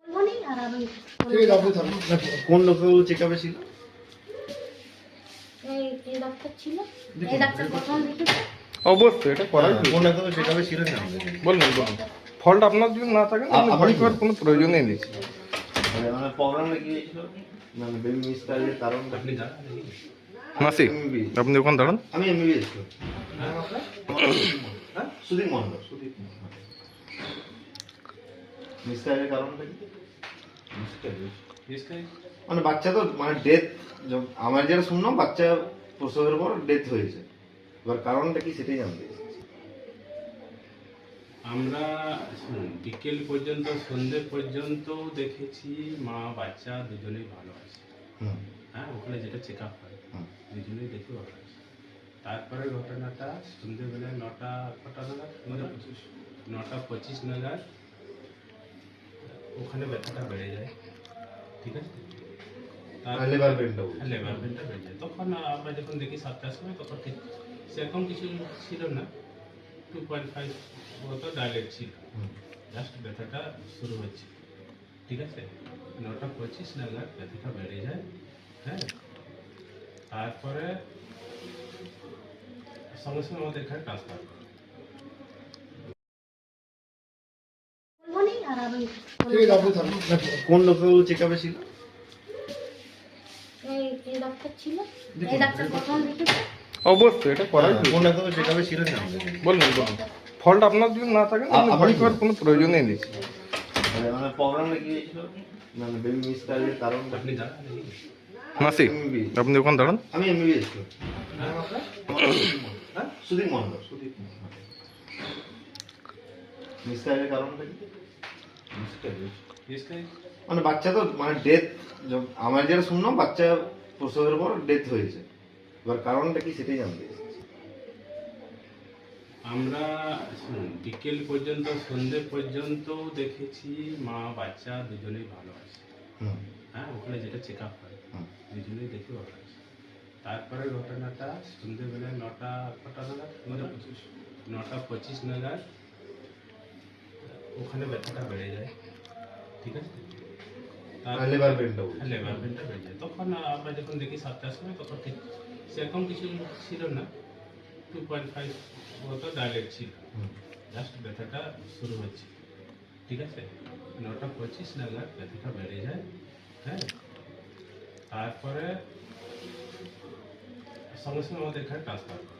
ঠিক আছে, আপনি থাকুন। কোন লোকেও চেক আপে ছিল? এই ডাক্তার ছিল, এই ডাক্তার প্রথম দেখেছে। অবশ্যই এটা করাই কোন লোকেও চেক আপে ছিলেন না? বলুন বলুন। ফল্ট আপনার যদি না থাকে আপনি ভয় করার কোনো প্রয়োজনই নেই। মানে প্রবলেমটা কি হয়েছিল? মানে বেবি মিসক্যারেজের কারণ আপনি জানেন? মাসি আপনি ওখানে দাঁড়ান। আমি এমবিবিএস করি। হ্যাঁ, সুদীপ মন্ডল। মিসক্যারেজের কারণটা কি? মানে বাচ্চা তো মানে ডেথ, আমার যেটা শুনলাম বাচ্চা প্রসবের পর ডেথ হয়েছে, এবার কারণটা কি সেটাই জানতে চাইছি। আমরা বিকেল পর্যন্ত সন্ধ্যে পর্যন্ত দেখেছি মা বাচ্চা দুজনেই ভালো আছে। হ্যাঁ, ওখানে যেটা চেক আপ হয় দুজনেই দেখে ভালো আছে। তারপরে ঘটনাটা সন্ধ্যেবেলায় 9টা নাগাদ, 9:25 নাগাদ ওখানে ব্যথাটা বেড়ে যায়। ঠিক আছে, লেবার পেনটা বেড়ে যায়। তখন আমরা যখন দেখি 7টার সময়, তখন ঠিক সেরকম কিছু ছিল না, 2.5 মতো ডায়লেট ছিল, জাস্ট ব্যথাটা শুরু হচ্ছে। ঠিক আছে, 9:25 নাগাদ ব্যথাটা বেড়ে যায়। হ্যাঁ, তারপরে সঙ্গে সঙ্গে আমাদের এখানে ট্রান্সফার করে। ঠিক আছে, আপনি থাকুন। কোন লোকেও চেক আপে ছিল? এই ডাক্তার ছিল, এই ডাক্তার প্রথম দেখেছে। অবশ্যই এটা করাই কোন লোকেও চেক আপে ছিলেন না? বলুন বলুন। ফল্ট আপনার যদি না থাকে আপনি ভয় করার কোনো প্রয়োজনই নেই। মানে প্রবলেমটা কি হয়েছিল? মানে বেবি মিসক্যারেজের কারণ আপনি জানেন? মাসি আপনি ওখানে দাঁড়ান। আমি এমবিবিএস করি। হ্যাঁ, সুদীপ মন্ডল। মিসক্যারেজের কারণটা কি? মানে বাচ্চা তো মানে ডেথ, আমার যেটা শুনলাম বাচ্চা প্রসবের পর ডেথ হয়েছে, এবার কারণটা কি সেটাই জানতে চাইছি। আমরা বিকেল পর্যন্ত সন্ধ্যে পর্যন্ত দেখেছি মা বাচ্চা দুজনেই ভালো আছে। হ্যাঁ, ওখানে যেটা চেক আপ হয় দুজনেই দেখে ভালো আছে। তারপরে ঘটনাটা সন্ধ্যেবেলায় 9টা নাগাদ, 9:25 নাগাদ ওখানে ব্যথাটা বেড়ে যায়। ঠিক আছে, লেবার পেনটা বেড়ে যায়। তখন আমরা যখন দেখি 7টার সময়, তখন ঠিক সেরকম কিছু ছিল না, 2.5 মতো ডায়লেট ছিল, জাস্ট ব্যথাটা শুরু হচ্ছে। ঠিক আছে, 9:25 নাগাদ ব্যথাটা বেড়ে যায়। হ্যাঁ, তারপরে সঙ্গে সঙ্গে আমাদের এখানে ট্রান্সফার করে।